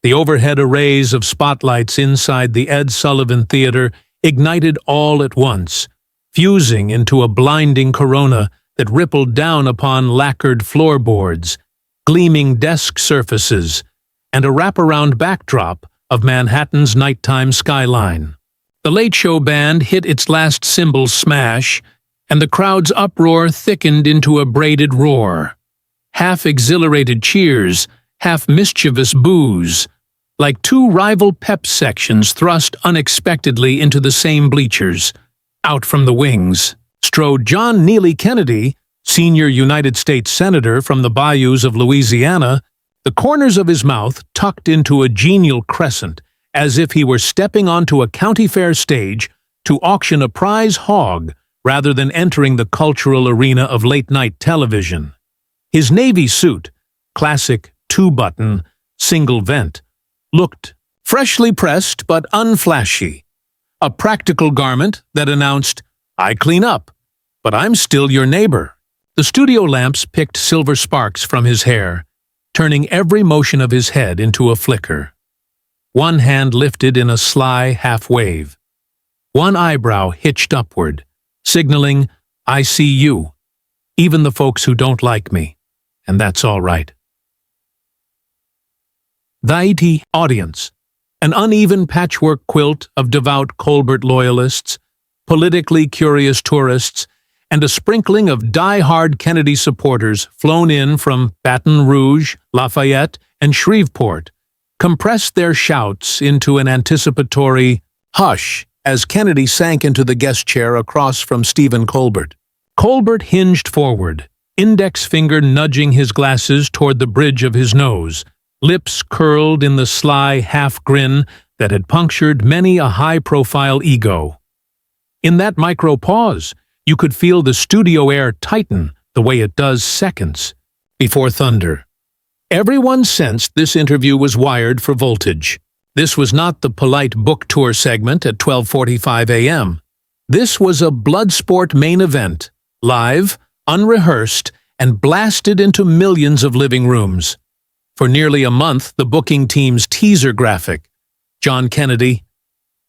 The overhead arrays of spotlights inside the Ed Sullivan Theater ignited all at once, fusing into a blinding corona that rippled down upon lacquered floorboards, gleaming desk surfaces, and a wraparound backdrop of Manhattan's nighttime skyline. The Late Show band hit its last cymbal smash, and the crowd's uproar thickened into a braided roar. Half-exhilarated cheers, half-mischievous boos, like two rival pep sections thrust unexpectedly into the same bleachers. Out from the wings strode John Neely Kennedy, senior United States Senator from the bayous of Louisiana, the corners of his mouth tucked into a genial crescent, as if he were stepping onto a county fair stage to auction a prize hog rather than entering the cultural arena of late-night television. His navy suit, classic two-button, single-vent, looked freshly pressed but unflashy, a practical garment that announced, "I clean up, but I'm still your neighbor." The studio lamps picked silver sparks from his hair, turning every motion of his head into a flicker. One hand lifted in a sly half-wave. One eyebrow hitched upward, signaling, "I see you, even the folks who don't like me, and that's all right." The audience, an uneven patchwork quilt of devout Colbert loyalists, politically curious tourists, and a sprinkling of die-hard Kennedy supporters flown in from Baton Rouge, Lafayette, and Shreveport, compressed their shouts into an anticipatory hush as Kennedy sank into the guest chair across from Stephen Colbert. Colbert hinged forward, index finger nudging his glasses toward the bridge of his nose, lips curled in the sly half-grin that had punctured many a high-profile ego. In that micro-pause, you could feel the studio air tighten the way it does seconds before thunder. Everyone sensed this interview was wired for voltage. This was not the polite book tour segment at 12:45 a.m. This was a blood sport main event, live, unrehearsed, and blasted into millions of living rooms. For nearly a month, the booking team's teaser graphic, John Kennedy,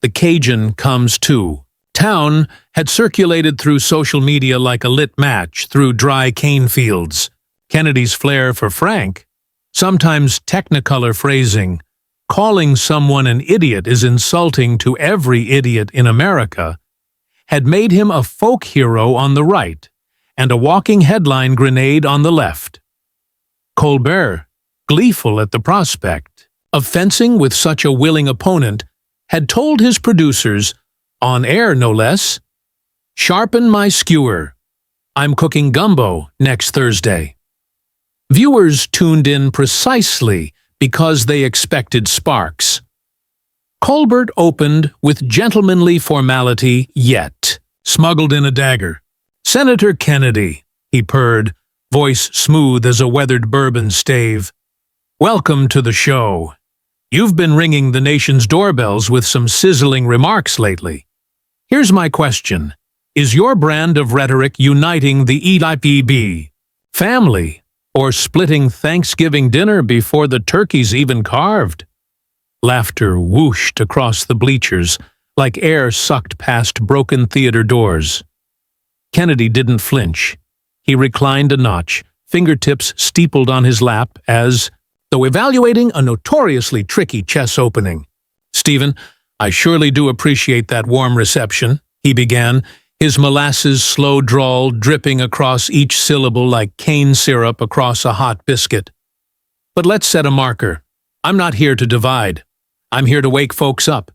the Cajun comes too, town, had circulated through social media like a lit match through dry cane fields. Kennedy's flair for frank, sometimes technicolor phrasing, calling someone an idiot is insulting to every idiot in America, had made him a folk hero on the right and a walking headline grenade on the left. Colbert, gleeful at the prospect of fencing with such a willing opponent, had told his producers, on air no less, "Sharpen my skewer. I'm cooking gumbo next Thursday." Viewers tuned in precisely because they expected sparks. Colbert opened with gentlemanly formality yet smuggled in a dagger. "Senator Kennedy," he purred, voice smooth as a weathered bourbon stave, "welcome to the show. You've been ringing the nation's doorbells with some sizzling remarks lately. Here's my question. Is your brand of rhetoric uniting the EIPB family or splitting Thanksgiving dinner before the turkey's even carved?" Laughter whooshed across the bleachers like air sucked past broken theater doors. Kennedy didn't flinch. He reclined a notch, fingertips steepled on his lap as though evaluating a notoriously tricky chess opening. "Stephen, I surely do appreciate that warm reception," he began, his molasses slow drawl dripping across each syllable like cane syrup across a hot biscuit. "But let's set a marker. I'm not here to divide. I'm here to wake folks up.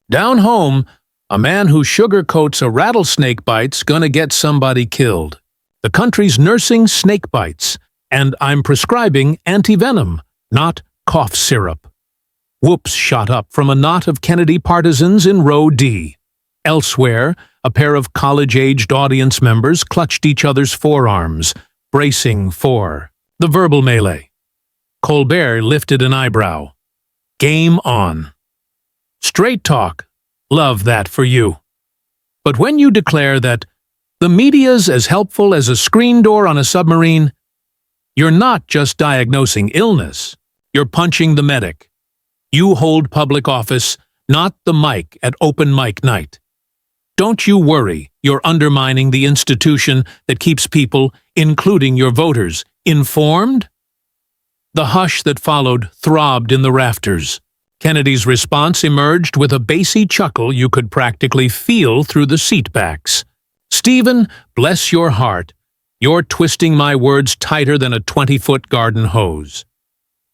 Down home, a man who sugarcoats a rattlesnake bite's gonna get somebody killed. The country's nursing snake bites, and I'm prescribing anti-venom, not cough syrup." Whoops shot up from a knot of Kennedy partisans in row D. Elsewhere, a pair of college-aged audience members clutched each other's forearms, bracing for the verbal melee. Colbert lifted an eyebrow. "Game on. Straight talk. Love that for you. But when you declare that the media's as helpful as a screen door on a submarine, you're not just diagnosing illness. You're punching the medic. You hold public office, not the mic at open mic night. Don't you worry, you're undermining the institution that keeps people, including your voters, informed? The hush that followed throbbed in the rafters. Kennedy's response emerged with a bassy chuckle you could practically feel through the seatbacks. Stephen, bless your heart. You're twisting my words tighter than a 20-foot garden hose.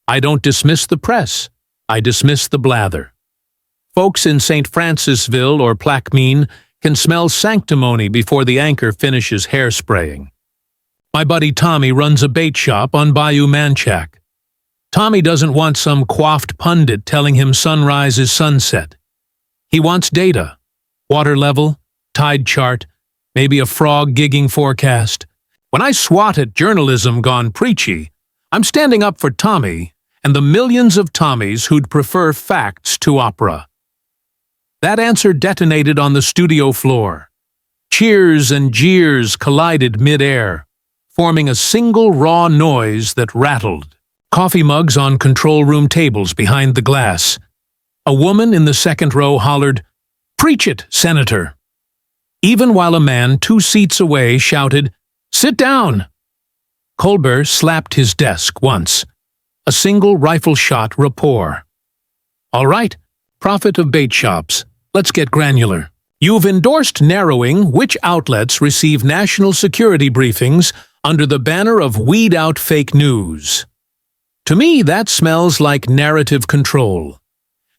I don't dismiss the press. I dismiss the blather. Folks in St. Francisville or Plaquemine can smell sanctimony before the anchor finishes hairspraying. My buddy Tommy runs a bait shop on Bayou Manchac. Tommy doesn't want some coiffed pundit telling him sunrise is sunset. He wants data, water level, tide chart, maybe a frog gigging forecast. When I swat at journalism gone preachy, I'm standing up for Tommy and the millions of Tommies who'd prefer facts to opera. That answer detonated on the studio floor. Cheers and jeers collided mid-air, forming a single raw noise that rattled. Coffee mugs on control room tables behind the glass. A woman in the second row hollered, "Preach it, Senator!" Even while a man 2 seats away shouted, "Sit down!" Colbert slapped his desk once. A single rifle shot rapport. All right, prophet of bait shops, let's get granular. You've endorsed narrowing which outlets receive national security briefings under the banner of Weed Out Fake News. To me, that smells like narrative control.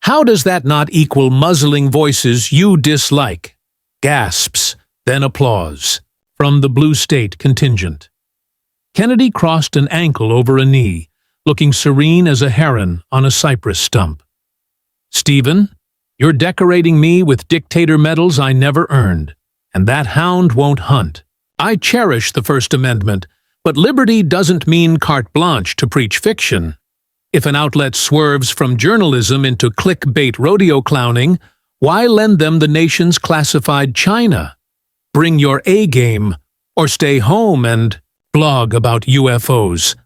How does that not equal muzzling voices you dislike? Gasps, then applause, from the blue state contingent. Kennedy crossed an ankle over a knee, looking serene as a heron on a cypress stump. Stephen, you're decorating me with dictator medals I never earned, and that hound won't hunt. I cherish the First Amendment, but liberty doesn't mean carte blanche to preach fiction. If an outlet swerves from journalism into clickbait rodeo clowning, why lend them the nation's classified China? Bring your A-game, or stay home and blog about UFOs.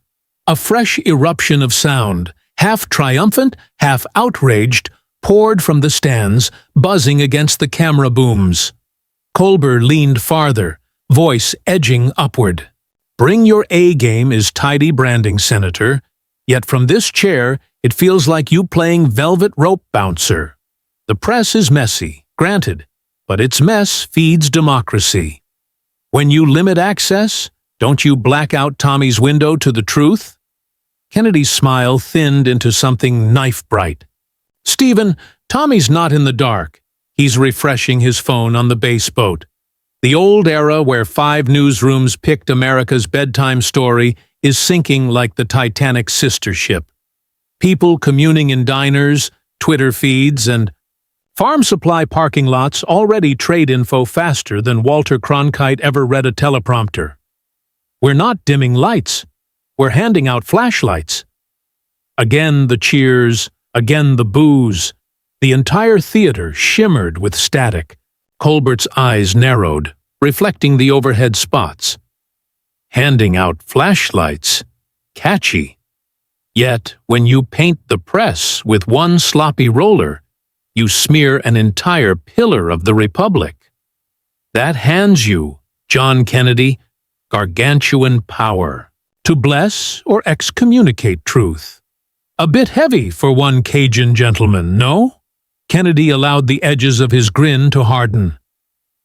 A fresh eruption of sound, half triumphant, half outraged, poured from the stands, buzzing against the camera booms. Colbert leaned farther, voice edging upward. Bring your A-game is tidy branding, Senator, yet from this chair it feels like you playing velvet rope bouncer. The press is messy, granted, but its mess feeds democracy. When you limit access, don't you black out Tommy's window to the truth? Kennedy's smile thinned into something knife-bright. Stephen, Tommy's not in the dark. He's refreshing his phone on the base boat. The old era where 5 newsrooms picked America's bedtime story is sinking like the Titanic's sister ship. People communing in diners, Twitter feeds, and farm supply parking lots already trade info faster than Walter Cronkite ever read a teleprompter. We're not dimming lights. We're handing out flashlights. Again the cheers, again the boos. The entire theater shimmered with static. Colbert's eyes narrowed, reflecting the overhead spots. Handing out flashlights. Catchy. Yet, when you paint the press with one sloppy roller, you smear an entire pillar of the Republic. That hands you, John Kennedy, gargantuan power to bless or excommunicate truth. A bit heavy for one Cajun gentleman, no? Kennedy allowed the edges of his grin to harden.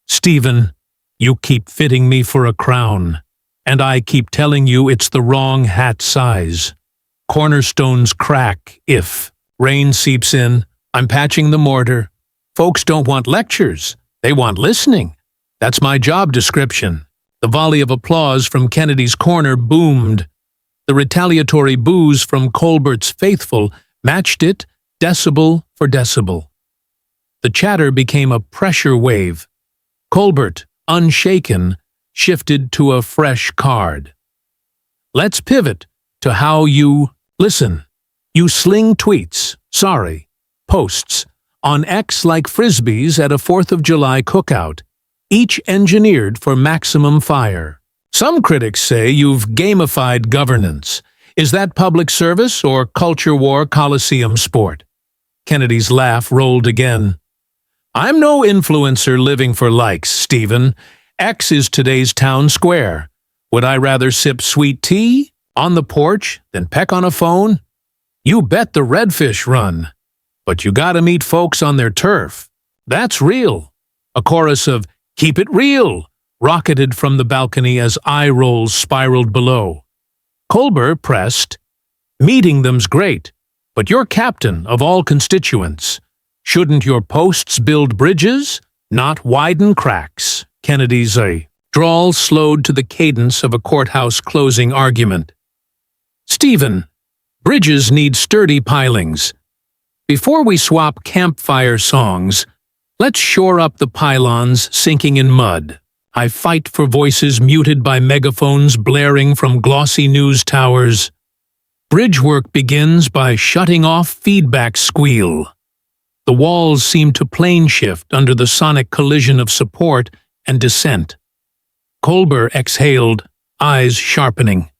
Stephen, you keep fitting me for a crown, and I keep telling you it's the wrong hat size. Cornerstones crack if rain seeps in. I'm patching the mortar. Folks don't want lectures. They want listening. That's my job description. The volley of applause from Kennedy's corner boomed. The retaliatory boos from Colbert's faithful matched it, decibel for decibel. The chatter became a pressure wave. Colbert, unshaken, shifted to a fresh card. Let's pivot to how you listen. You sling tweets, posts, on X like frisbees at a 4th of July cookout, each engineered for maximum fire. Some critics say you've gamified governance. Is that public service or culture war coliseum sport? Kennedy's laugh rolled again. I'm no influencer living for likes, Stephen. X is today's town square. Would I rather sip sweet tea on the porch than peck on a phone? You bet the redfish run. But you gotta meet folks on their turf. That's real. A chorus of "Keep it real" rocketed from the balcony as eye rolls spiraled below. Colbert pressed, "Meeting them's great, but you're captain of all constituents. Shouldn't your posts build bridges, not widen cracks?" Kennedy's drawl slowed to the cadence of a courthouse closing argument. "Stephen, bridges need sturdy pilings. Before we swap campfire songs, let's shore up the pylons sinking in mud. I fight for voices muted by megaphones blaring from glossy news towers. Bridge work begins by shutting off feedback squeal." The walls seemed to plane shift under the sonic collision of support and dissent. Colbert exhaled, eyes sharpening.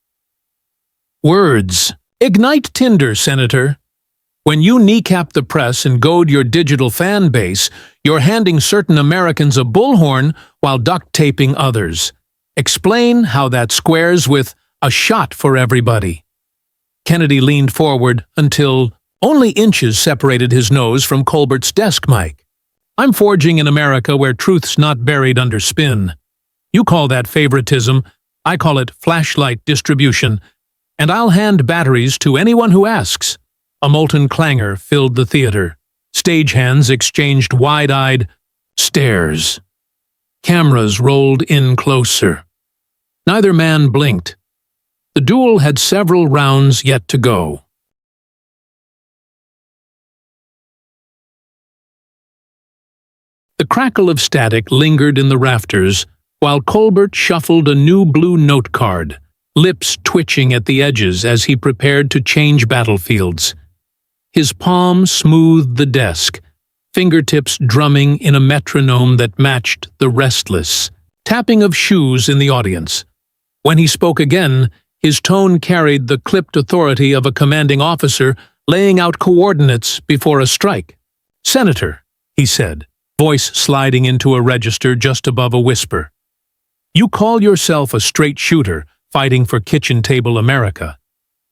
"Words. Ignite Tinder, Senator. When you kneecap the press and goad your digital fan base, you're handing certain Americans a bullhorn while duct taping others. Explain how that squares with a shot for everybody." Kennedy leaned forward until only inches separated his nose from Colbert's desk mic. "I'm forging an America where truth's not buried under spin. You call that favoritism, I call it flashlight distribution, and I'll hand batteries to anyone who asks." A molten clangor filled the theater. Stagehands exchanged wide-eyed stares. Cameras rolled in closer. Neither man blinked. The duel had several rounds yet to go. The crackle of static lingered in the rafters while Colbert shuffled a new blue note card, lips twitching at the edges as he prepared to change battlefields. His palm smoothed the desk, fingertips drumming in a metronome that matched the restless tapping of shoes in the audience. When he spoke again, his tone carried the clipped authority of a commanding officer laying out coordinates before a strike. "Senator," he said, voice sliding into a register just above a whisper. "You call yourself a straight shooter fighting for kitchen-table America.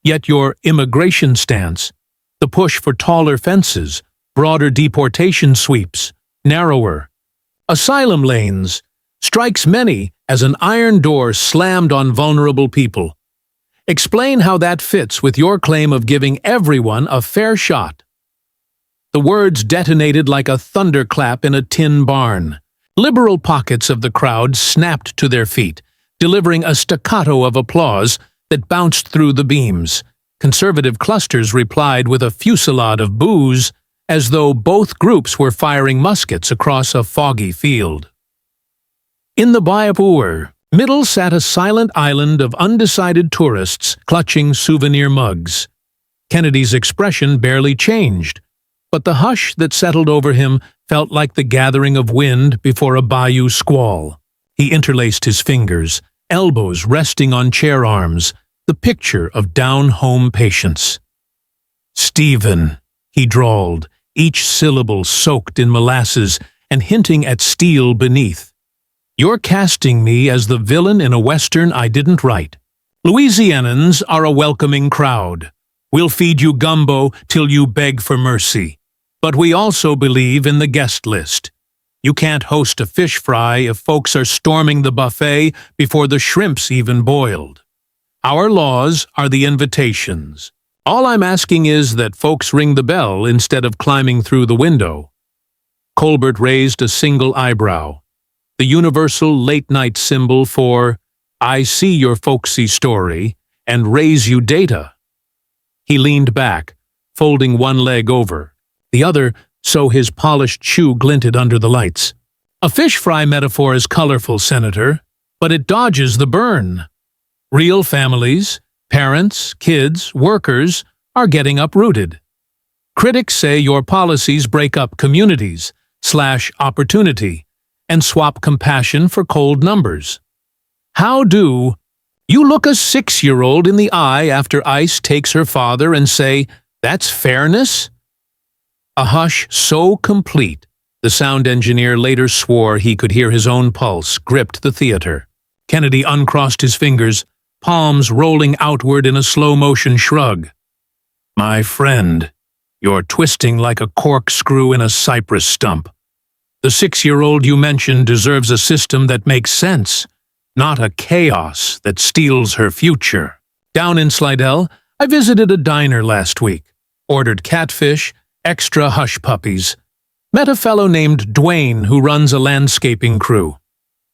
Yet your immigration stance, the push for taller fences, broader deportation sweeps, narrower asylum lanes, strikes many as an iron door slammed on vulnerable people. Explain how that fits with your claim of giving everyone a fair shot." The words detonated like a thunderclap in a tin barn. Liberal pockets of the crowd snapped to their feet, delivering a staccato of applause that bounced through the beams. Conservative clusters replied with a fusillade of boos, as though both groups were firing muskets across a foggy field. In the Bayapur, middle sat a silent island of undecided tourists clutching souvenir mugs. Kennedy's expression barely changed, but the hush that settled over him felt like the gathering of wind before a bayou squall. He interlaced his fingers, elbows resting on chair arms, the picture of down-home patience. "Stephen," he drawled, each syllable soaked in molasses and hinting at steel beneath. "You're casting me as the villain in a western I didn't write. Louisianans are a welcoming crowd. We'll feed you gumbo till you beg for mercy. But we also believe in the guest list. You can't host a fish fry if folks are storming the buffet before the shrimp's even boiled. Our laws are the invitations. All I'm asking is that folks ring the bell instead of climbing through the window." Colbert raised a single eyebrow, the universal late-night symbol for "I see your folksy story and raise you data." He leaned back, folding one leg over, the other so his polished shoe glinted under the lights. "A fish fry metaphor is colorful, Senator, but it dodges the burn. Real families, parents, kids, workers are getting uprooted. Critics say your policies break up communities, slash opportunity, and swap compassion for cold numbers. How do you look a 6-year-old in the eye after ICE takes her father and say, 'That's fairness'? A hush so complete, the sound engineer later swore he could hear his own pulse gripped the theater. Kennedy uncrossed his fingers, palms rolling outward in a slow-motion shrug. "My friend, you're twisting like a corkscrew in a cypress stump. The 6-year-old you mentioned deserves a system that makes sense, not a chaos that steals her future." Down in Slidell, I visited a diner last week, ordered catfish, extra hush puppies. Met a fellow named Dwayne who runs a landscaping crew.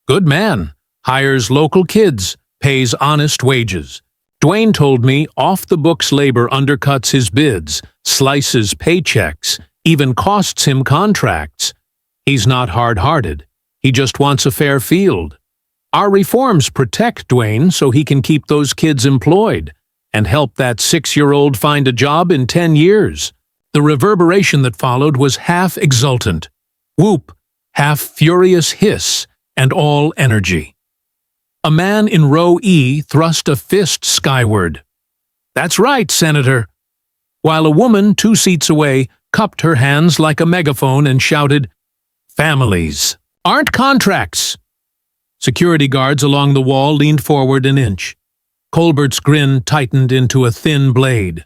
Good man, hires local kids, pays honest wages. Dwayne told me off-the-books labor undercuts his bids, slices paychecks, even costs him contracts. He's not hard-hearted. He just wants a fair field. Our reforms protect Dwayne so he can keep those kids employed and help that 6-year-old find a job in 10 years. The reverberation that followed was half exultant, whoop, half furious hiss, and all energy. A man in row E thrust a fist skyward. "That's right, Senator," while a woman 2 seats away cupped her hands like a megaphone and shouted, "Families aren't contracts." Security guards along the wall leaned forward an inch. Colbert's grin tightened into a thin blade.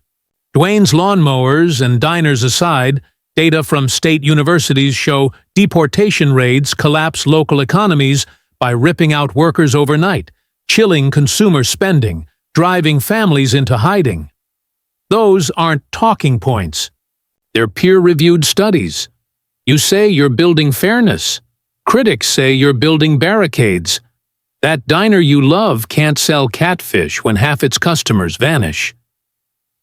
Dwayne's lawnmowers and diners aside, data from state universities show deportation raids collapse local economies by ripping out workers overnight, chilling consumer spending, driving families into hiding. Those aren't talking points. They're peer-reviewed studies. You say you're building fairness. Critics say you're building barricades. That diner you love can't sell catfish when half its customers vanish.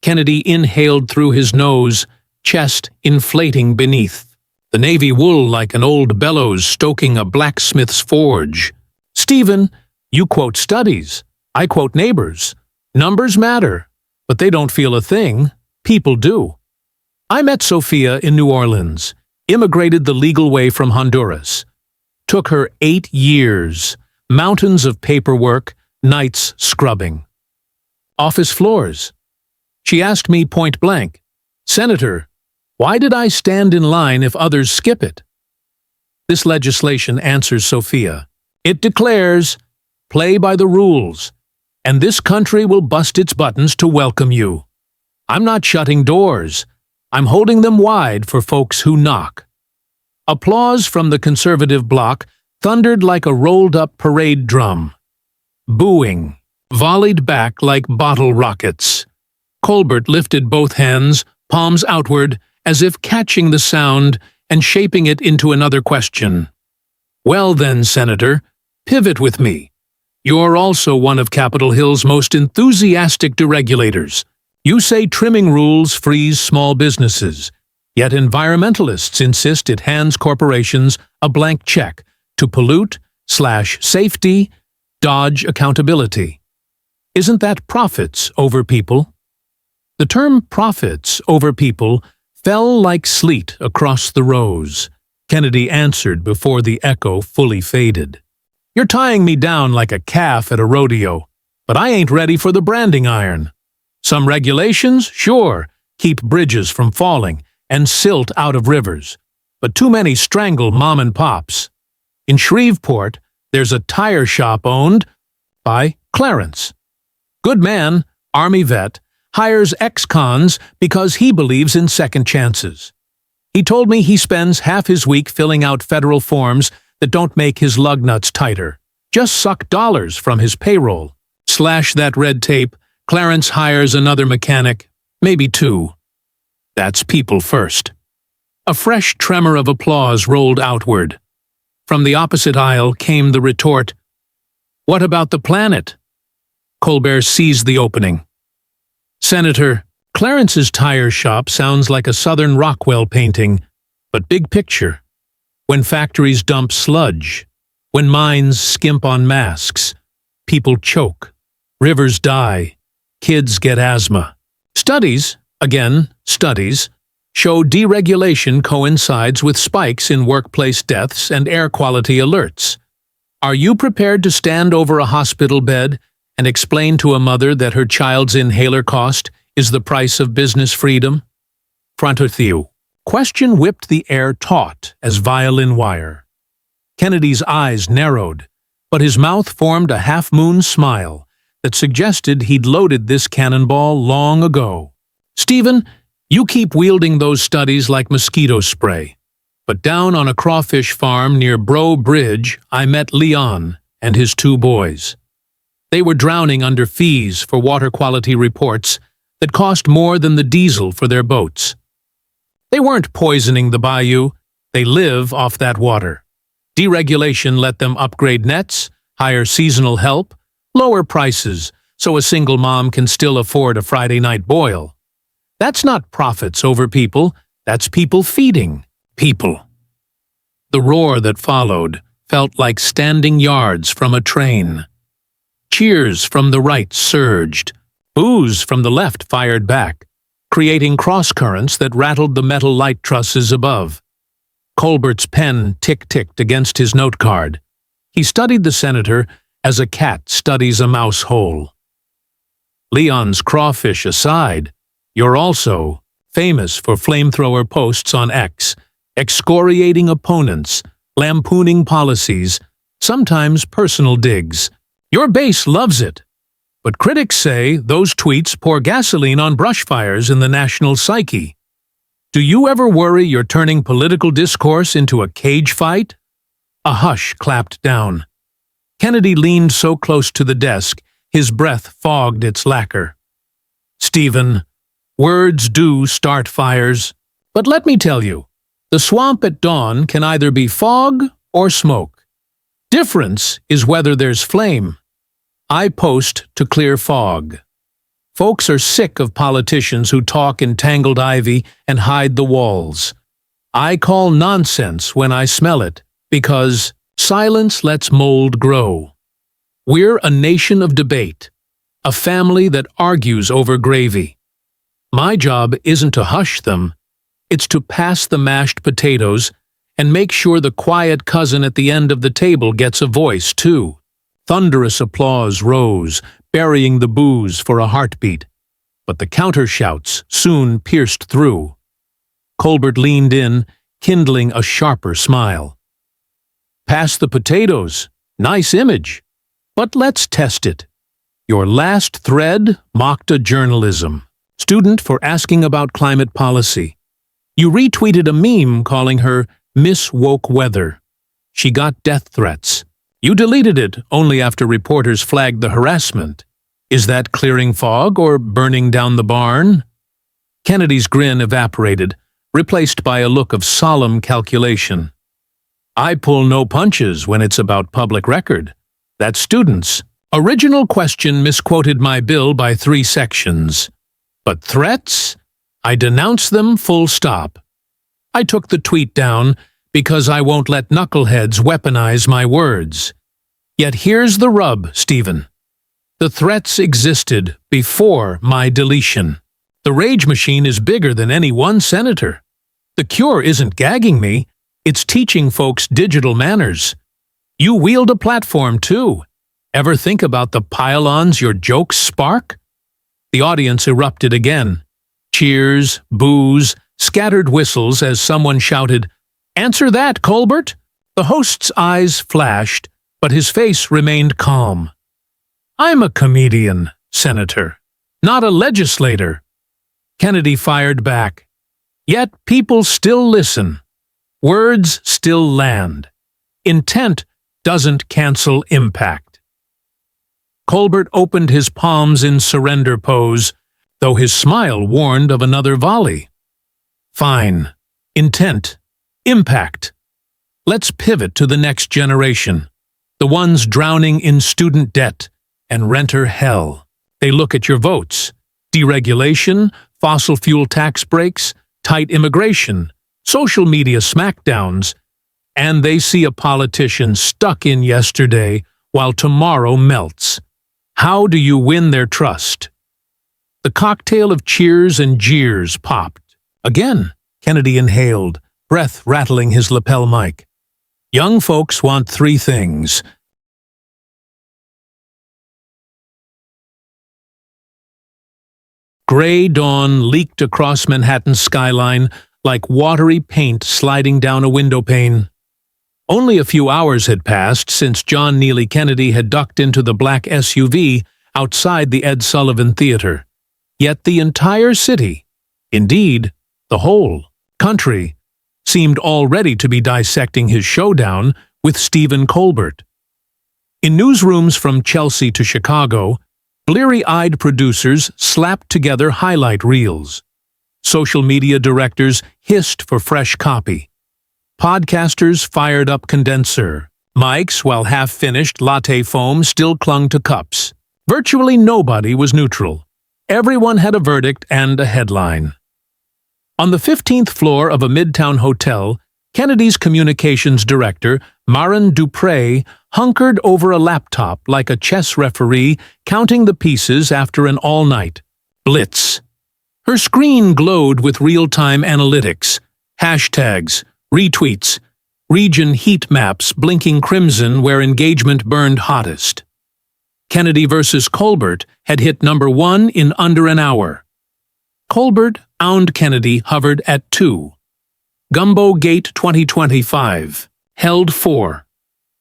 Kennedy inhaled through his nose, chest inflating beneath. The navy wool like an old bellows stoking a blacksmith's forge. "Stephen, you quote studies. I quote neighbors. Numbers matter, but they don't feel a thing. People do. I met Sophia in New Orleans, immigrated the legal way from Honduras. Took her 8 years, mountains of paperwork, nights scrubbing. Office floors. She asked me point blank, 'Senator, why did I stand in line if others skip it?' This legislation answers Sophia. It declares, play by the rules, and this country will bust its buttons to welcome you. I'm not shutting doors. I'm holding them wide for folks who knock." Applause from the conservative bloc thundered like a rolled-up parade drum. Booing volleyed back like bottle rockets. Colbert lifted both hands, palms outward, as if catching the sound and shaping it into another question. "Well then, Senator, pivot with me. You're also one of Capitol Hill's most enthusiastic deregulators. You say trimming rules frees small businesses, yet environmentalists insist it hands corporations a blank check to pollute/safety, dodge accountability. Isn't that profits over people?" The term profits over people fell like sleet across the rows. Kennedy answered before the echo fully faded. "You're tying me down like a calf at a rodeo, but I ain't ready for the branding iron. Some regulations, sure, keep bridges from falling and silt out of rivers, but too many strangle mom and pops. In Shreveport, there's a tire shop owned by Clarence. Good man, Army vet, hires ex-cons because he believes in second chances. He told me he spends half his week filling out federal forms that don't make his lug nuts tighter, just suck dollars from his payroll. Slash that red tape, Clarence hires another mechanic, maybe 2. That's people first." A fresh tremor of applause rolled outward. From the opposite aisle came the retort, "What about the planet?" Colbert seized the opening. "Senator, Clarence's tire shop sounds like a Southern Rockwell painting, but big picture. When factories dump sludge, when mines skimp on masks, people choke, rivers die, kids get asthma. Studies, again, studies, show deregulation coincides with spikes in workplace deaths and air quality alerts. Are you prepared to stand over a hospital bed and explain to a mother that her child's inhaler cost is the price of business freedom? Frontithew. Question whipped the air taut as violin wire. Kennedy's eyes narrowed, but his mouth formed a half-moon smile that suggested he'd loaded this cannonball long ago. "Stephen, you keep wielding those studies like mosquito spray. But down on a crawfish farm near Bro Bridge, I met Leon and his 2 boys. They were drowning under fees for water quality reports that cost more than the diesel for their boats. They weren't poisoning the bayou, they live off that water. Deregulation let them upgrade nets, hire seasonal help, lower prices so a single mom can still afford a Friday night boil. That's not profits over people, that's people feeding people." The roar that followed felt like standing yards from a train. Cheers from the right surged. Boos from the left fired back, creating cross-currents that rattled the metal light trusses above. Colbert's pen tick-ticked against his note card. He studied the senator as a cat studies a mouse hole. "Leon's crawfish aside, you're also famous for flamethrower posts on X, excoriating opponents, lampooning policies, sometimes personal digs. Your base loves it. But critics say those tweets pour gasoline on brush fires in the national psyche. Do you ever worry you're turning political discourse into a cage fight?" A hush clapped down. Kennedy leaned so close to the desk, his breath fogged its lacquer. "Stephen, words do start fires. But let me tell you, the swamp at dawn can either be fog or smoke. Difference is whether there's flame. I post to clear fog. Folks are sick of politicians who talk in tangled ivy and hide the walls. I call nonsense when I smell it, because silence lets mold grow. We're a nation of debate, a family that argues over gravy. My job isn't to hush them, it's to pass the mashed potatoes and make sure the quiet cousin at the end of the table gets a voice, too." Thunderous applause rose, burying the boos for a heartbeat. But the counter-shouts soon pierced through. Colbert leaned in, kindling a sharper smile. "Pass the potatoes. Nice image. But let's test it. Your last thread mocked a journalism student for asking about climate policy. You retweeted a meme calling her Miss Woke Weather. She got death threats. You deleted it only after reporters flagged the harassment. Is that clearing fog or burning down the barn?" Kennedy's grin evaporated, replaced by a look of solemn calculation. "I pull no punches when it's about public record. That's students. Original question misquoted my bill by 3 sections. But threats? I denounce them full stop. I took the tweet down because I won't let knuckleheads weaponize my words. Yet here's the rub, Stephen. The threats existed before my deletion. The rage machine is bigger than any one senator. The cure isn't gagging me, it's teaching folks digital manners. You wield a platform, too. Ever think about the pile-ons your jokes spark?" The audience erupted again. Cheers, boos, scattered whistles as someone shouted, "Answer that, Colbert!" The host's eyes flashed, but his face remained calm. "I'm a comedian, Senator, not a legislator." Kennedy fired back. "Yet people still listen. Words still land. Intent doesn't cancel impact." Colbert opened his palms in surrender pose, though his smile warned of another volley. "Fine. Intent. Impact. Let's pivot to the next generation, the ones drowning in student debt and renter hell. They look at your votes. Deregulation, fossil fuel tax breaks, tight immigration, social media smackdowns, and they see a politician stuck in yesterday while tomorrow melts. How do you win their trust? The cocktail of cheers and jeers popped. Again, Kennedy inhaled, breath rattling his lapel mic. Young folks want three things. Gray dawn leaked across Manhattan's skyline like watery paint sliding down a window pane. Only a few hours had passed since John Neely Kennedy had ducked into the black SUV outside the Ed Sullivan Theater. Yet the entire city, indeed, the whole country, seemed already to be dissecting his showdown with Stephen Colbert. In newsrooms from Chelsea to Chicago, bleary-eyed producers slapped together highlight reels. Social media directors hissed for fresh copy. Podcasters fired up condenser mics while half-finished latte foam still clung to cups. Virtually nobody was neutral. Everyone had a verdict and a headline. On the 15th floor of a midtown hotel, Kennedy's communications director, Marin Dupre, hunkered over a laptop like a chess referee counting the pieces after an all-night blitz. Her screen glowed with real-time analytics, hashtags, retweets, region heat maps blinking crimson where engagement burned hottest. Kennedy versus Colbert had hit #1 in under an hour. Colbert owned Kennedy hovered at 2. Gumbo Gate 2025 held 4.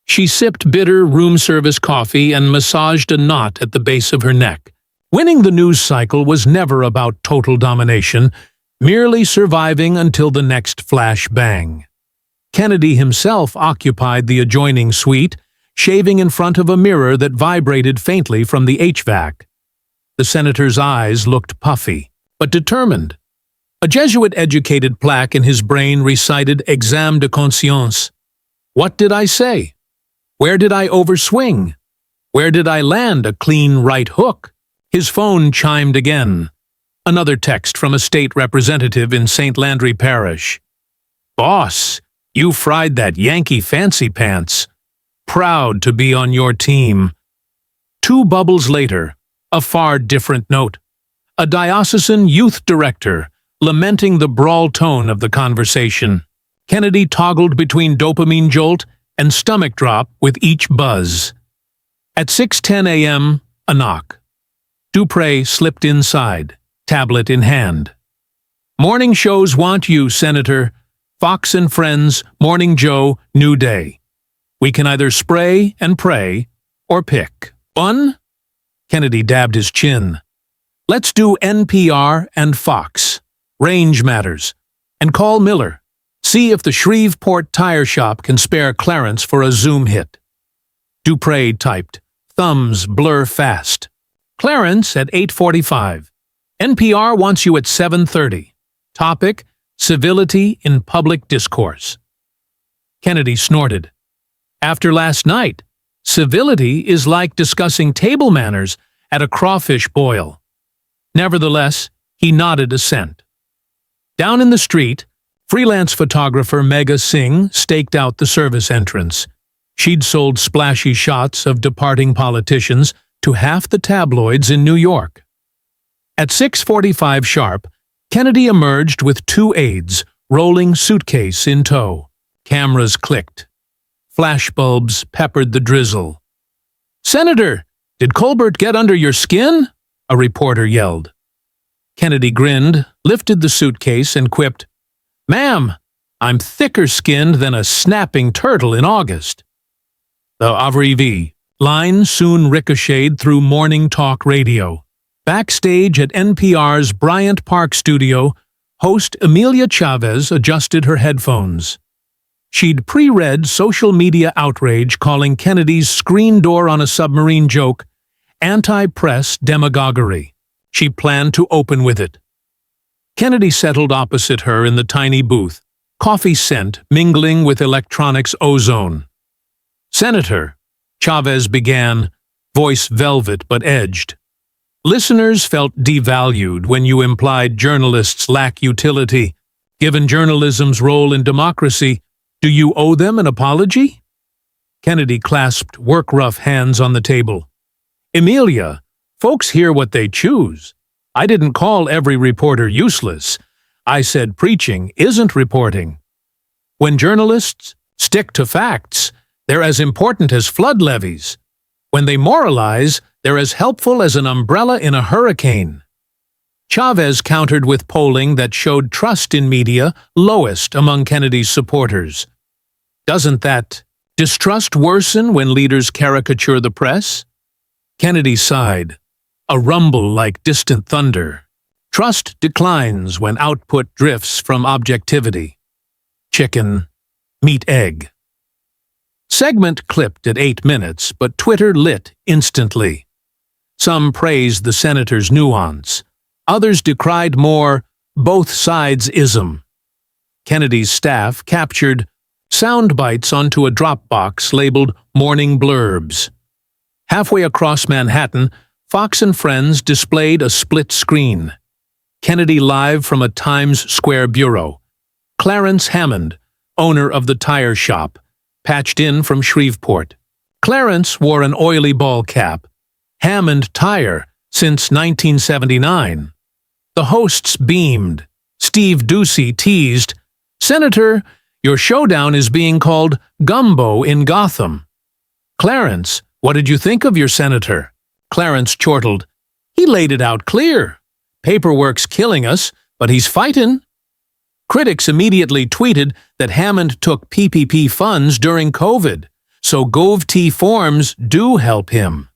She sipped bitter room service coffee and massaged a knot at the base of her neck. Winning the news cycle was never about total domination, merely surviving until the next flash bang. Kennedy himself occupied the adjoining suite, shaving in front of a mirror that vibrated faintly from the HVAC. The senator's eyes looked puffy, but determined. A Jesuit-educated plaque in his brain recited Examen de conscience. What did I say? Where did I overswing? Where did I land a clean right hook? His phone chimed again. Another text from a state representative in St. Landry Parish. Boss, you fried that Yankee fancy pants. Proud to be on your team. 2 bubbles later, a far different note. A diocesan youth director, lamenting the brawl tone of the conversation. Kennedy toggled between dopamine jolt and stomach drop with each buzz. At 6:10 a.m., a knock. Dupre slipped inside, tablet in hand. Morning shows want you, Senator. Fox and Friends, Morning Joe, New Day. We can either spray and pray, or pick. 1? Kennedy dabbed his chin. Let's do NPR and Fox. Range matters. And call Miller. See if the Shreveport tire shop can spare Clarence for a Zoom hit. Dupre typed. Thumbs blur fast. Clarence at 8:45. NPR wants you at 7:30. Topic, civility in public discourse. Kennedy snorted. After last night, civility is like discussing table manners at a crawfish boil. Nevertheless, he nodded assent. Down in the street, freelance photographer Megha Singh staked out the service entrance. She'd sold splashy shots of departing politicians to half the tabloids in New York. At 6:45 sharp, Kennedy emerged with 2 aides, rolling suitcase in tow. Cameras clicked. Flashbulbs peppered the drizzle. Senator, did Colbert get under your skin? A reporter yelled. Kennedy grinned, lifted the suitcase, and quipped, Ma'am, I'm thicker-skinned than a snapping turtle in August. The Avrivi line soon ricocheted through morning talk radio. Backstage at NPR's Bryant Park studio, host Emilia Chavez adjusted her headphones. She'd pre-read social media outrage calling Kennedy's screen door on a submarine joke anti-press demagoguery. She planned to open with it. Kennedy settled opposite her in the tiny booth, coffee scent mingling with electronics ozone. Senator, Chavez began, voice velvet but edged. Listeners felt devalued when you implied journalists lack utility. Given journalism's role in democracy, do you owe them an apology? Kennedy clasped work-rough hands on the table. Emilia, folks hear what they choose. I didn't call every reporter useless. I said preaching isn't reporting. When journalists stick to facts, they're as important as flood levees. When they moralize, they're as helpful as an umbrella in a hurricane. Chavez countered with polling that showed trust in media lowest among Kennedy's supporters. Doesn't that distrust worsen when leaders caricature the press? Kennedy sighed, a rumble like distant thunder. Trust declines when output drifts from objectivity. Chicken, meat, egg. Segment clipped at 8 minutes, but Twitter lit instantly. Some praised the senator's nuance. Others decried more both sides-ism. Kennedy's staff captured sound bites onto a Dropbox labeled Morning Blurbs. Halfway across Manhattan, Fox and Friends displayed a split screen. Kennedy live from a Times Square bureau. Clarence Hammond, owner of the tire shop, patched in from Shreveport. Clarence wore an oily ball cap. Hammond tire since 1979. The hosts beamed. Steve Ducey teased, "Senator, your showdown is being called Gumbo in Gotham." "Clarence, what did you think of your senator?" Clarence chortled, "He laid it out clear. Paperwork's killing us, but he's fightin'." Critics immediately tweeted that Hammond took PPP funds during COVID, so GovT forms do help him.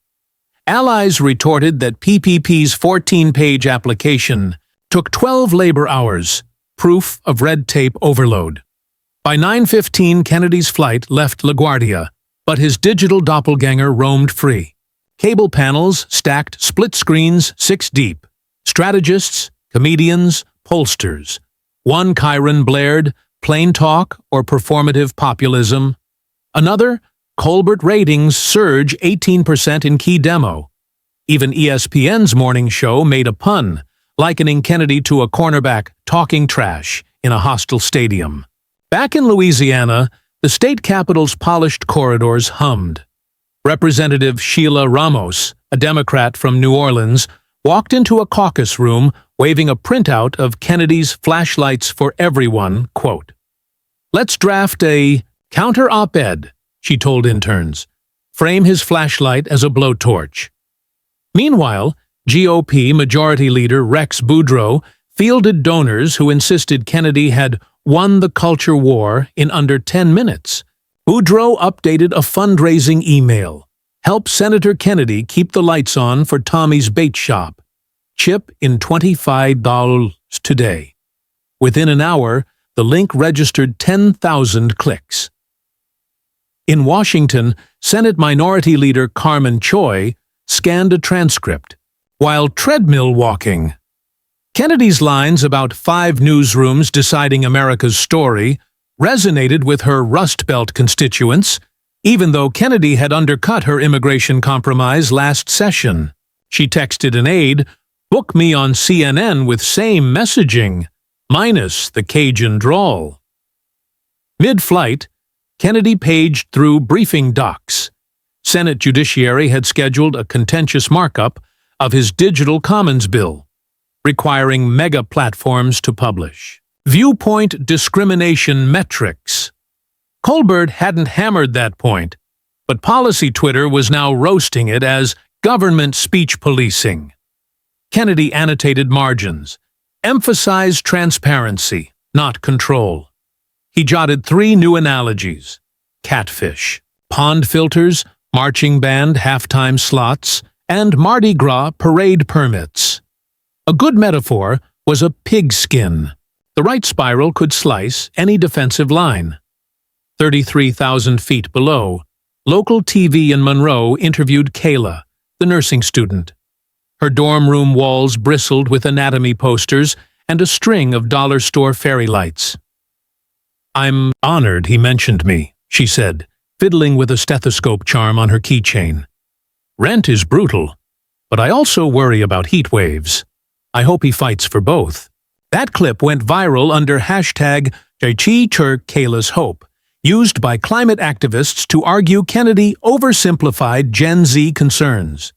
Allies retorted that PPP's 14-page application took 12 labor hours, proof of red tape overload. By 9:15, Kennedy's flight left LaGuardia, but his digital doppelganger roamed free. Cable panels stacked split screens 6 deep. Strategists, comedians, pollsters. One Chiron blared, plain talk or performative populism. Another, Colbert ratings surge 18% in key demo. Even ESPN's morning show made a pun, likening Kennedy to a cornerback talking trash in a hostile stadium. Back in Louisiana, the state capitol's polished corridors hummed. Representative Sheila Ramos, a Democrat from New Orleans, walked into a caucus room waving a printout of Kennedy's Flashlights for Everyone quote. "Let's draft a counter op-ed," she told interns. "Frame his flashlight as a blowtorch." Meanwhile, GOP Majority Leader Rex Boudreaux fielded donors who insisted Kennedy had won the culture war in under 10 minutes. Boudreaux updated a fundraising email. "Help Senator Kennedy keep the lights on for Tommy's bait shop. Chip in $25 today." Within an hour, the link registered 10,000 clicks. In Washington, Senate Minority Leader Carmen Choi scanned a transcript while treadmill walking. Kennedy's lines about 5 newsrooms deciding America's story resonated with her Rust Belt constituents, even though Kennedy had undercut her immigration compromise last session. She texted an aide, "Book me on CNN with same messaging, minus the Cajun drawl." Mid-flight, Kennedy paged through briefing docs. Senate Judiciary had scheduled a contentious markup of his Digital Commons bill, requiring mega platforms to publish. Viewpoint discrimination metrics. Colbert hadn't hammered that point, but policy Twitter was now roasting it as government speech policing. Kennedy annotated margins, emphasized transparency, not control. He jotted 3 new analogies: catfish, pond filters, marching band halftime slots, and Mardi Gras parade permits. A good metaphor was a pigskin. The right spiral could slice any defensive line. 33,000 feet below, local TV in Monroe interviewed Kayla, the nursing student. Her dorm room walls bristled with anatomy posters and a string of dollar store fairy lights. "I'm honored he mentioned me," she said, fiddling with a stethoscope charm on her keychain. "Rent is brutal, but I also worry about heat waves. I hope he fights for both." That clip went viral under hashtag Kayla's Hope, used by climate activists to argue Kennedy oversimplified Gen Z concerns.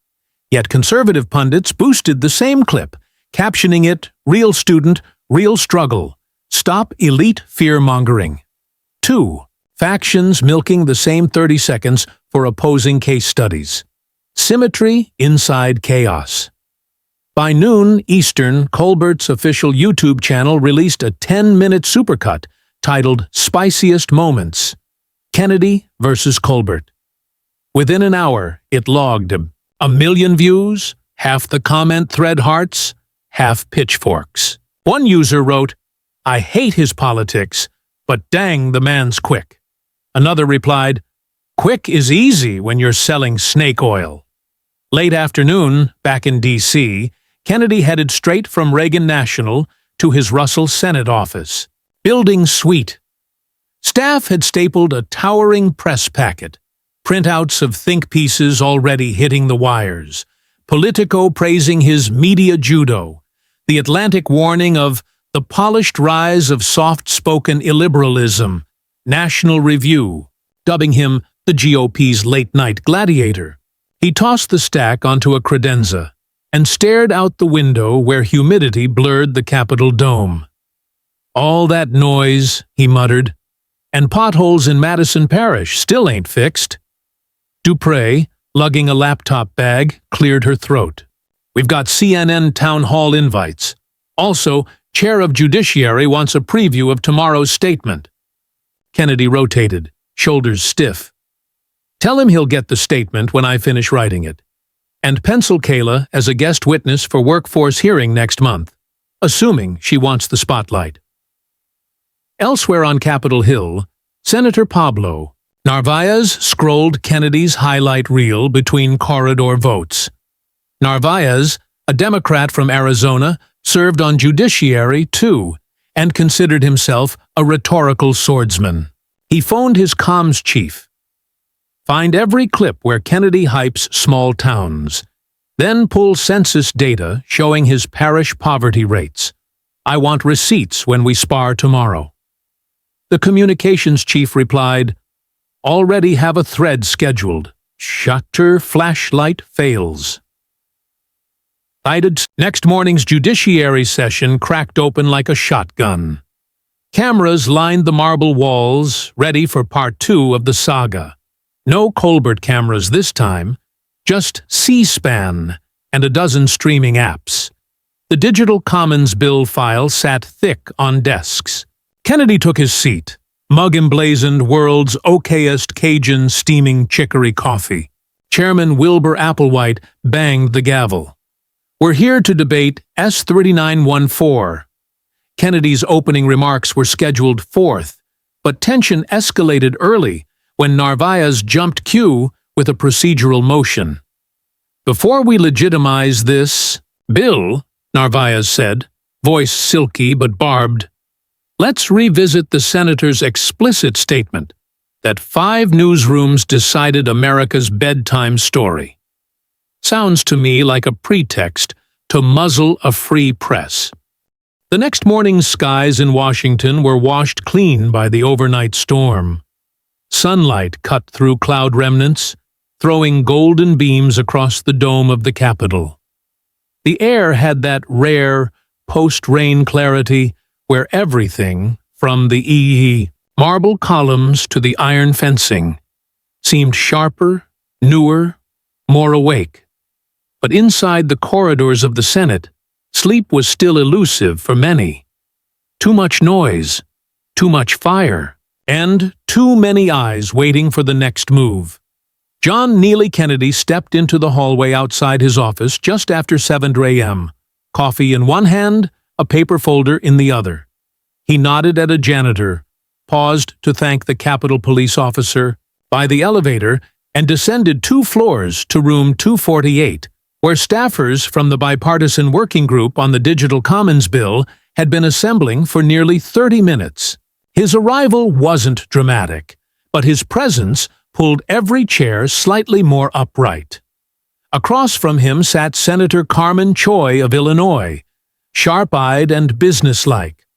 Yet conservative pundits boosted the same clip, captioning it, "Real student, real struggle. Stop elite fear-mongering." 2. Factions milking the same 30 seconds for opposing case studies. Symmetry inside chaos. By noon Eastern, Colbert's official YouTube channel released a 10-minute supercut titled Spiciest Moments: Kennedy versus Colbert. Within an hour, it logged a million views, half the comment thread hearts, half pitchforks. One user wrote, "I hate his politics, but dang, the man's quick." Another replied, "Quick is easy when you're selling snake oil." Late afternoon, back in D.C., Kennedy headed straight from Reagan National to his Russell Senate office. Building Suite. Staff had stapled a towering press packet, printouts of think pieces already hitting the wires, Politico praising his media judo, The Atlantic warning of the polished rise of soft-spoken illiberalism, National Review dubbing him the GOP's late-night gladiator. He tossed the stack onto a credenza and stared out the window where humidity blurred the Capitol dome. "All that noise," he muttered, "and potholes in Madison Parish still ain't fixed." Dupre, lugging a laptop bag, cleared her throat. "We've got CNN town hall invites. Also, Chair of Judiciary wants a preview of tomorrow's statement." Kennedy rotated, shoulders stiff. "Tell him he'll get the statement when I finish writing it. And pencil Kayla as a guest witness for workforce hearing next month, assuming she wants the spotlight." Elsewhere on Capitol Hill, Senator Pablo Narvaez scrolled Kennedy's highlight reel between corridor votes. Narvaez, a Democrat from Arizona, served on Judiciary too, and considered himself a rhetorical swordsman. He phoned his comms chief. "Find every clip where Kennedy hypes small towns. Then pull census data showing his parish poverty rates. I want receipts when we spar tomorrow." The communications chief replied, "Already have a thread scheduled. Shutter flashlight fails." Next morning's judiciary session cracked open like a shotgun. Cameras lined the marble walls, ready for part 2 of the saga. No Colbert cameras this time, just C-SPAN and a dozen streaming apps. The Digital Commons bill file sat thick on desks. Kennedy took his seat, mug emblazoned world's okayest Cajun steaming chicory coffee. Chairman Wilbur Applewhite banged the gavel. "We're here to debate S3914. Kennedy's opening remarks were scheduled 4th, but tension escalated early when Narvaez jumped cue with a procedural motion. "Before we legitimize this bill," Narvaez said, voice silky but barbed, "let's revisit the senator's explicit statement that 5 newsrooms decided America's bedtime story. Sounds to me like a pretext to muzzle a free press." The next morning's skies in Washington were washed clean by the overnight storm. Sunlight cut through cloud remnants, throwing golden beams across the dome of the Capitol. The air had that rare, post-rain clarity where everything, from the marble columns to the iron fencing, seemed sharper, newer, more awake. But inside the corridors of the Senate, sleep was still elusive for many. Too much noise, too much fire, and too many eyes waiting for the next move. John Neely Kennedy stepped into the hallway outside his office just after 7 a.m., coffee in one hand, a paper folder in the other. He nodded at a janitor, paused to thank the Capitol police officer by the elevator, and descended 2 floors to room 248, where staffers from the bipartisan working group on the Digital Commons bill had been assembling for nearly 30 minutes. His arrival wasn't dramatic, but his presence pulled every chair slightly more upright. Across from him sat Senator Carmen Choi of Illinois, sharp-eyed and businesslike.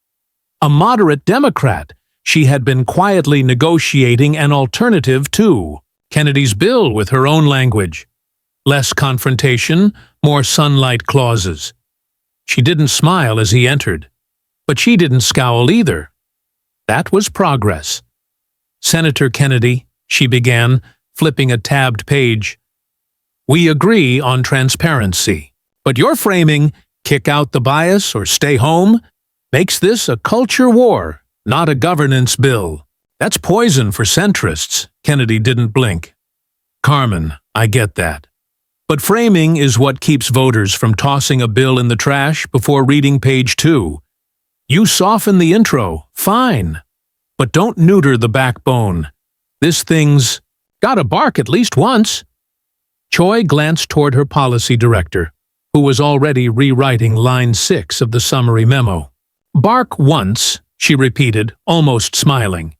A moderate Democrat, she had been quietly negotiating an alternative to Kennedy's bill with her own language. Less confrontation, more sunlight clauses. She didn't smile as he entered, but she didn't scowl either. That was progress. "Senator Kennedy," she began, flipping a tabbed page, "we agree on transparency, But your framing, kick out the bias or stay home, makes this a culture war, not a governance bill. That's poison for centrists. Kennedy didn't blink. Carmen, I get that. But framing is what keeps voters from tossing a bill in the trash before reading page 2. You soften the intro, fine. But don't neuter the backbone. This thing's gotta bark at least once. Choi glanced toward her policy director, who was already rewriting line 6 of the summary memo. Bark once, she repeated, almost smiling.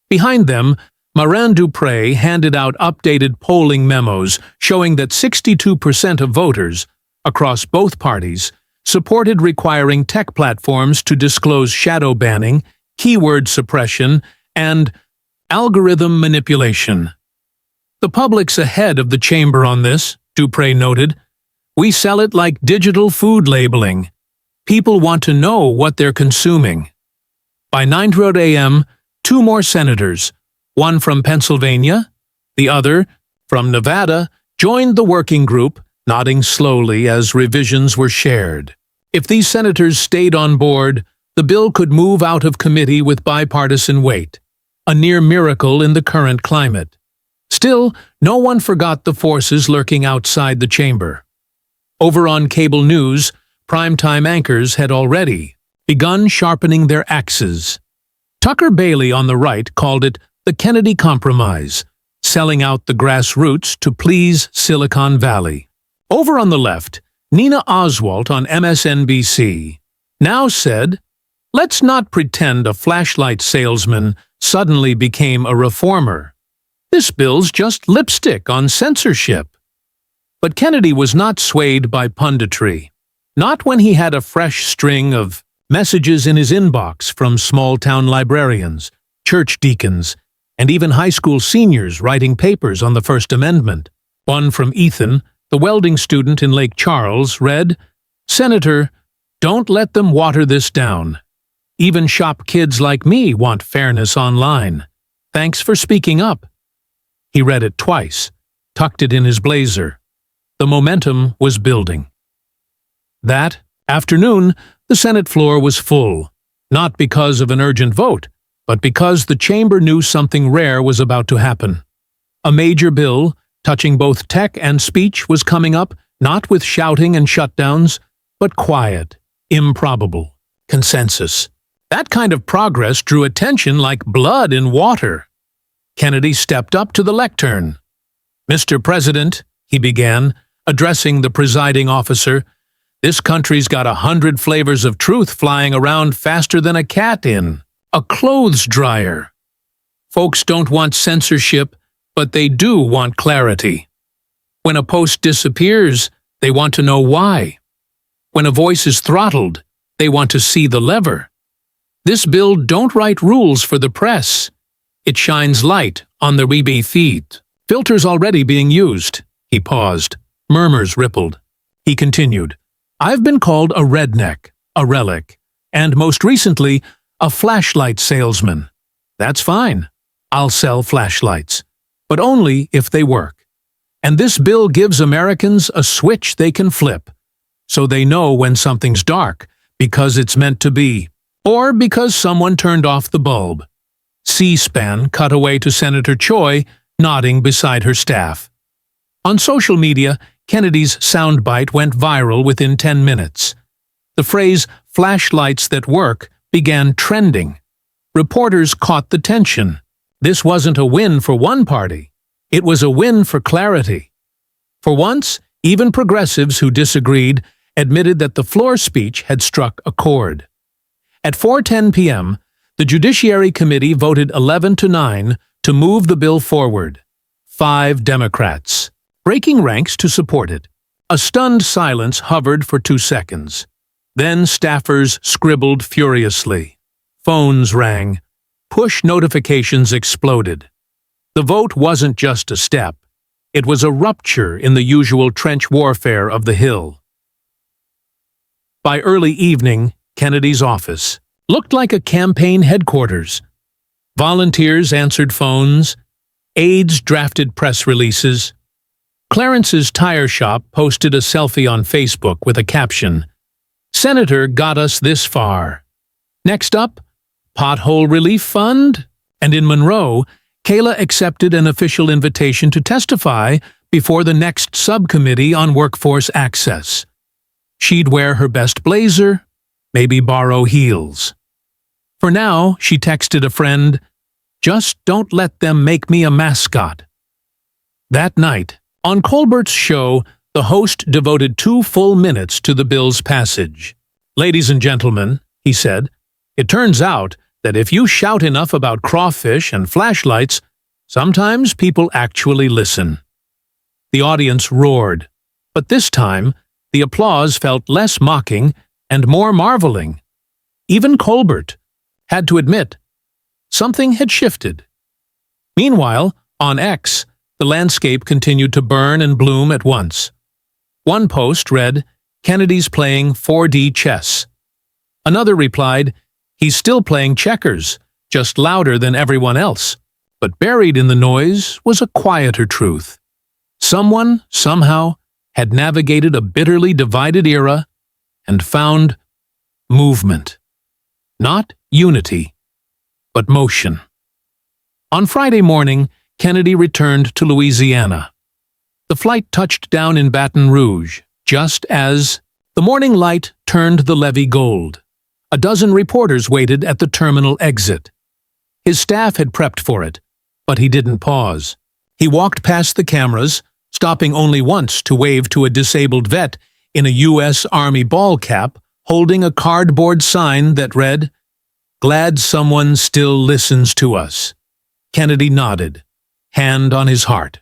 Behind them, Marin Dupré handed out updated polling memos showing that 62% of voters, across both parties, supported requiring tech platforms to disclose shadow banning, keyword suppression, and algorithm manipulation. The public's ahead of the chamber on this, Dupré noted. We sell it like digital food labeling. People want to know what they're consuming. By 9:00 a.m., 2 more senators, one from Pennsylvania, the other from Nevada, joined the working group, nodding slowly as revisions were shared. If these senators stayed on board, the bill could move out of committee with bipartisan weight, a near miracle in the current climate. Still, no one forgot the forces lurking outside the chamber. Over on cable news, primetime anchors had already begun sharpening their axes. Tucker Bailey on the right called it the Kennedy Compromise, selling out the grassroots to please Silicon Valley. Over on the left, Nina Oswalt on MSNBC now said, let's not pretend a flashlight salesman suddenly became a reformer. This bill's just lipstick on censorship. But Kennedy was not swayed by punditry. Not when he had a fresh string of messages in his inbox from small-town librarians, church deacons, and even high school seniors writing papers on the First Amendment. One from Ethan, the welding student in Lake Charles, read, Senator, don't let them water this down. Even shop kids like me want fairness online. Thanks for speaking up. He read it twice, tucked it in his blazer. The momentum was building. That afternoon, the Senate floor was full, not because of an urgent vote, but because the chamber knew something rare was about to happen. A major bill, touching both tech and speech, was coming up, not with shouting and shutdowns, but quiet, improbable, consensus. That kind of progress drew attention like blood in water. Kennedy stepped up to the lectern. Mr. President, he began, addressing the presiding officer, this country's got 100 flavors of truth flying around faster than a cat in a clothes dryer. Folks don't want censorship, but they do want clarity. When a post disappears, they want to know why. When a voice is throttled, they want to see the lever. This bill don't write rules for the press. It shines light on the Rebbe feed. Filters already being used. He paused. Murmurs rippled. He continued. I've been called a redneck, a relic, and most recently, a flashlight salesman. That's fine. I'll sell flashlights. But only if they work. And this bill gives Americans a switch they can flip, so they know when something's dark, because it's meant to be, or because someone turned off the bulb. C-SPAN cut away to Senator Choi, nodding beside her staff. On social media, Kennedy's soundbite went viral within 10 minutes. The phrase, flashlights that work, began trending. Reporters caught the tension. This wasn't a win for one party. It was a win for clarity. For once, even progressives who disagreed admitted that the floor speech had struck a chord. At 4:10 p.m., the Judiciary Committee voted 11-9 to move the bill forward. 5 Democrats, breaking ranks to support it. A stunned silence hovered for 2 seconds. Then staffers scribbled furiously. Phones rang. Push notifications exploded. The vote wasn't just a step. It was a rupture in the usual trench warfare of the Hill. By early evening, Kennedy's office looked like a campaign headquarters. Volunteers answered phones. Aides drafted press releases. Clarence's tire shop posted a selfie on Facebook with a caption, "Senator got us this far." Next up, Pothole Relief Fund? And in Monroe, Kayla accepted an official invitation to testify before the next subcommittee on workforce access. She'd wear her best blazer, maybe borrow heels. For now, she texted a friend, "Just don't let them make me a mascot." That night, on Colbert's show, the host devoted 2 full minutes to the bill's passage. "Ladies and gentlemen," he said, "it turns out that if you shout enough about crawfish and flashlights, sometimes people actually listen." The audience roared, but this time, the applause felt less mocking and more marveling. Even Colbert had to admit something had shifted. Meanwhile, on X, the landscape continued to burn and bloom at once. One post read, "Kennedy's playing 4D chess." Another replied, "He's still playing checkers, just louder than everyone else." But buried in the noise was a quieter truth. Someone, somehow, had navigated a bitterly divided era and found movement. Not unity, but motion. On Friday morning, Kennedy returned to Louisiana. The flight touched down in Baton Rouge, just as the morning light turned the levee gold. A dozen reporters waited at the terminal exit. His staff had prepped for it, but he didn't pause. He walked past the cameras, stopping only once to wave to a disabled vet in a U.S. Army ball cap holding a cardboard sign that read, "Glad someone still listens to us." Kennedy nodded, hand on his heart.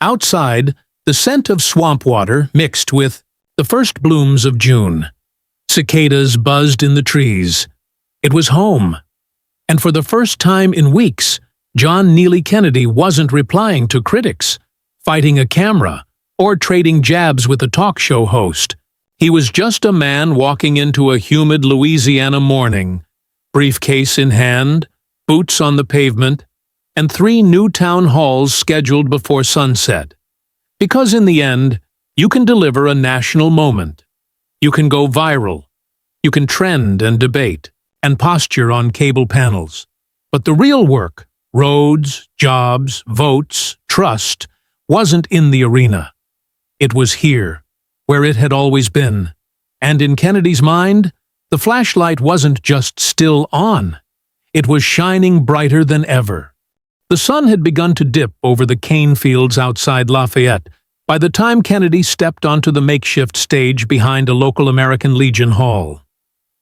Outside, the scent of swamp water mixed with the first blooms of June. Cicadas buzzed in the trees. It was home. And for the first time in weeks, John Neely Kennedy wasn't replying to critics, fighting a camera, or trading jabs with a talk show host. He was just a man walking into a humid Louisiana morning, briefcase in hand, boots on the pavement, and 3 new town halls scheduled before sunset. Because in the end, you can deliver a national moment. You can go viral. You can trend and debate, and posture on cable panels. But the real work, roads, jobs, votes, trust, wasn't in the arena. It was here, where it had always been. And in Kennedy's mind, the flashlight wasn't just still on. It was shining brighter than ever. The sun had begun to dip over the cane fields outside Lafayette by the time Kennedy stepped onto the makeshift stage behind a local American Legion hall.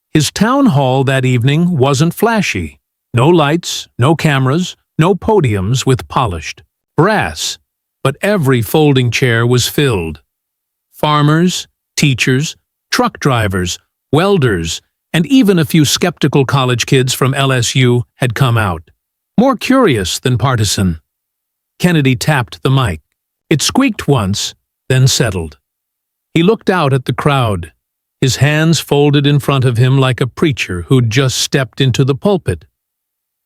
His town hall that evening wasn't flashy. No lights, no cameras, no podiums with polished brass. But every folding chair was filled. Farmers, teachers, truck drivers, welders, and even a few skeptical college kids from LSU had come out, more curious than partisan. Kennedy tapped the mic. It squeaked once, then settled. He looked out at the crowd, his hands folded in front of him like a preacher who'd just stepped into the pulpit.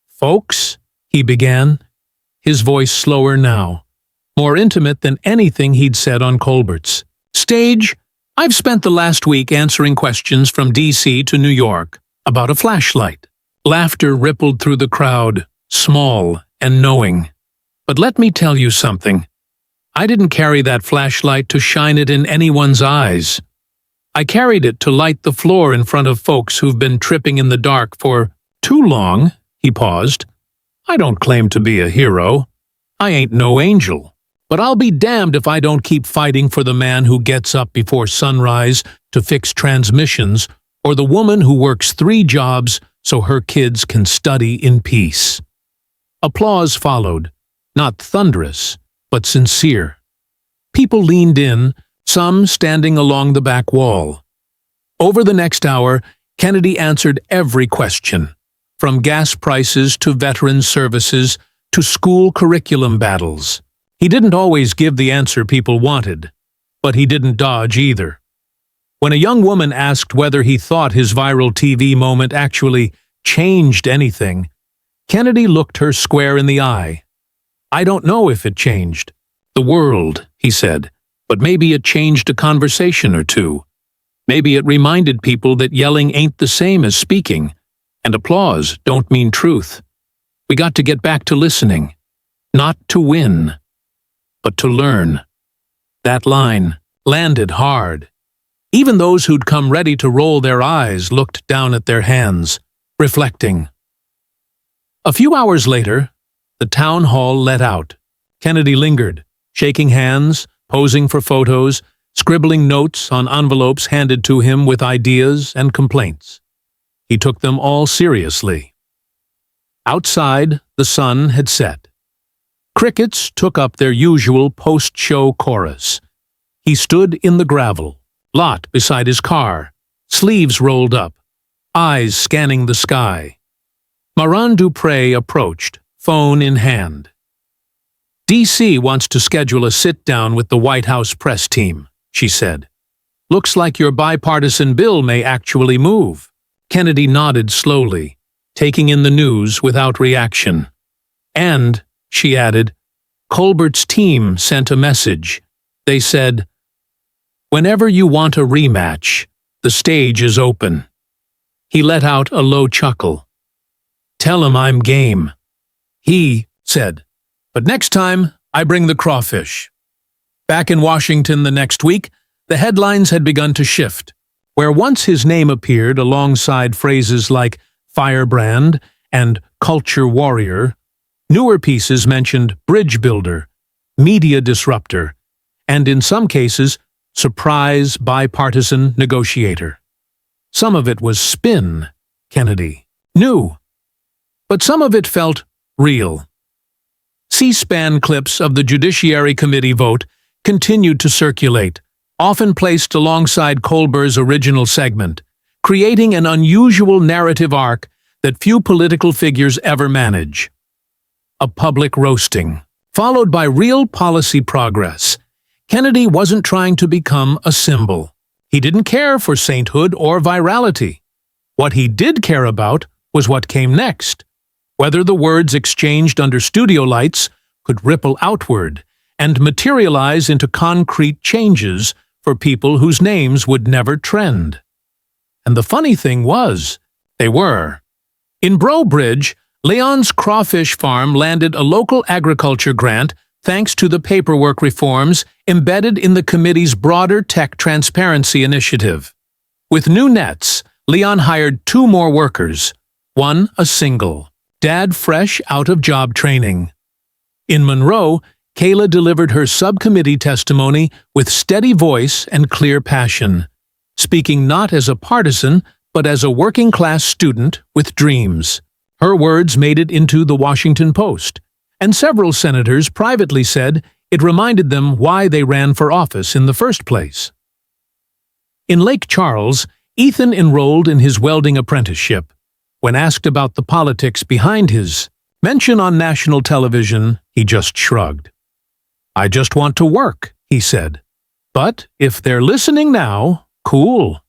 "Folks," he began, his voice slower now, more intimate than anything he'd said on Colbert's stage. "I've spent the last week answering questions from D.C. to New York about a flashlight." Laughter rippled through the crowd, small and knowing. "But let me tell you something. I didn't carry that flashlight to shine it in anyone's eyes. I carried it to light the floor in front of folks who've been tripping in the dark for too long." He paused. "I don't claim to be a hero. I ain't no angel. But I'll be damned if I don't keep fighting for the man who gets up before sunrise to fix transmissions, or the woman who works 3 jobs so her kids can study in peace." Applause followed, not thunderous, but sincere. People leaned in, some standing along the back wall. Over the next hour, Kennedy answered every question, from gas prices to veteran services to school curriculum battles. He didn't always give the answer people wanted, but he didn't dodge either. When a young woman asked whether he thought his viral TV moment actually changed anything, Kennedy looked her square in the eye. "I don't know if it changed, "The world," he said, "but maybe it changed a conversation or two. Maybe it reminded people that yelling ain't the same as speaking, and applause don't mean truth. We got to get back to listening, not to win, but to learn." That line landed hard. Even those who'd come ready to roll their eyes looked down at their hands, reflecting. A few hours later, the town hall let out. Kennedy lingered, shaking hands, posing for photos, scribbling notes on envelopes handed to him with ideas and complaints. He took them all seriously. Outside, the sun had set. Crickets took up their usual post-show chorus. He stood in the gravel, lot beside his car, sleeves rolled up, eyes scanning the sky. Maran Dupre approached, phone in hand. "D.C. wants to schedule a sit-down with the White House press team," she said. "Looks like your bipartisan bill may actually move." Kennedy nodded slowly, taking in the news without reaction. "And," she added, "Colbert's team sent a message. They said, 'Whenever you want a rematch, the stage is open.'" He let out a low chuckle. "Tell him I'm game." He said, "But next time, I bring the crawfish." Back in Washington the next week, the headlines had begun to shift. Where once his name appeared alongside phrases like firebrand and culture warrior, newer pieces mentioned bridge builder, media disruptor, and in some cases, surprise bipartisan negotiator. Some of it was spin, Kennedy knew, but some of it felt real. C-SPAN clips of the Judiciary Committee vote continued to circulate, often placed alongside Colbert's original segment, creating an unusual narrative arc that few political figures ever manage. A public roasting, followed by real policy progress. Kennedy wasn't trying to become a symbol. He didn't care for sainthood or virality. What he did care about was what came next, whether the words exchanged under studio lights could ripple outward and materialize into concrete changes for people whose names would never trend. And the funny thing was, they were. In Breaux Bridge, Leon's crawfish farm landed a local agriculture grant thanks to the paperwork reforms embedded in the committee's broader tech transparency initiative. With new nets, Leon hired 2 more workers, one a single, dad fresh out of job training. In Monroe, Kayla delivered her subcommittee testimony with steady voice and clear passion, speaking not as a partisan, but as a working-class student with dreams. Her words made it into the Washington Post, and several senators privately said it reminded them why they ran for office in the first place. In Lake Charles, Ethan enrolled in his welding apprenticeship. When asked about the politics behind his mention on national television, he just shrugged. "I just want to work," he said. "But if they're listening now, cool."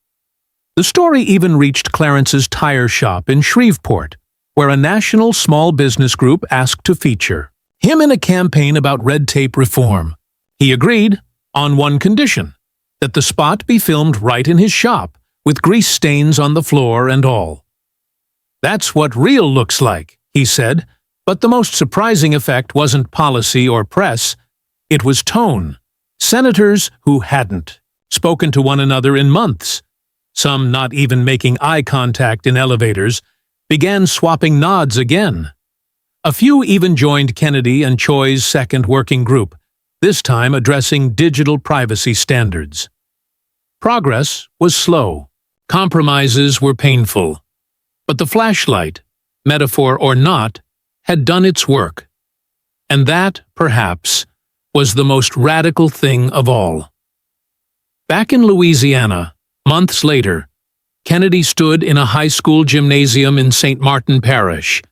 The story even reached Clarence's tire shop in Shreveport, where a national small business group asked to feature him in a campaign about red tape reform. He agreed, on one condition, that the spot be filmed right in his shop, with grease stains on the floor and all. "That's what real looks like," he said, but the most surprising effect wasn't policy or press, it was tone. Senators who hadn't spoken to one another in months, some not even making eye contact in elevators, began swapping nods again. A few even joined Kennedy and Choi's second working group, this time addressing digital privacy standards. Progress was slow. Compromises were painful. But the flashlight, metaphor or not, had done its work. And that, perhaps, was the most radical thing of all. Back in Louisiana, months later, Kennedy stood in a high school gymnasium in St. Martin Parish,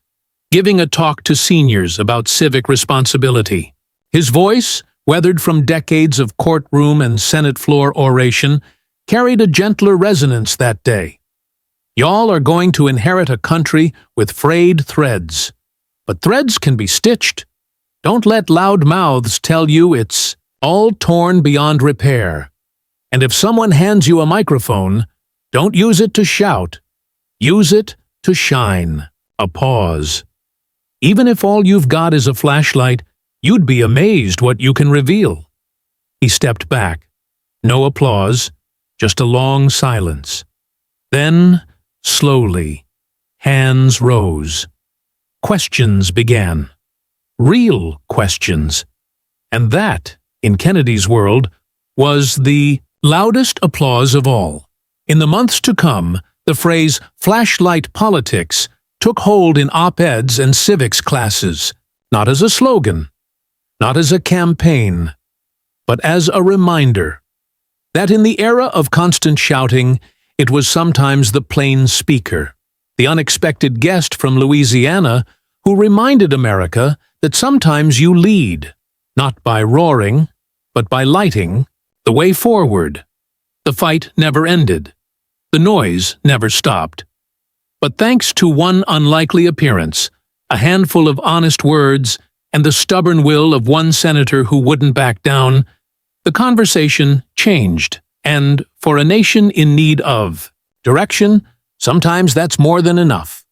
giving a talk to seniors about civic responsibility. His voice, weathered from decades of courtroom and Senate floor oration, carried a gentler resonance that day. "Y'all are going to inherit a country with frayed threads. But threads can be stitched. Don't let loud mouths tell you it's all torn beyond repair. And if someone hands you a microphone, don't use it to shout. Use it to shine. A pause. Even if all you've got is a flashlight, you'd be amazed what you can reveal. He stepped back. No applause, just a long silence. Then, slowly, hands rose. Questions began. Real questions. And that, in Kennedy's world, was the loudest applause of all. In the months to come, the phrase flashlight politics took hold in op-eds and civics classes, not as a slogan, not as a campaign, but as a reminder that in the era of constant shouting, it was sometimes the plain speaker, the unexpected guest from Louisiana, who reminded America that sometimes you lead, not by roaring, but by lighting the way forward. The fight never ended. The noise never stopped. But thanks to one unlikely appearance, a handful of honest words, and the stubborn will of one senator who wouldn't back down, the conversation changed. And for a nation in need of direction, sometimes that's more than enough.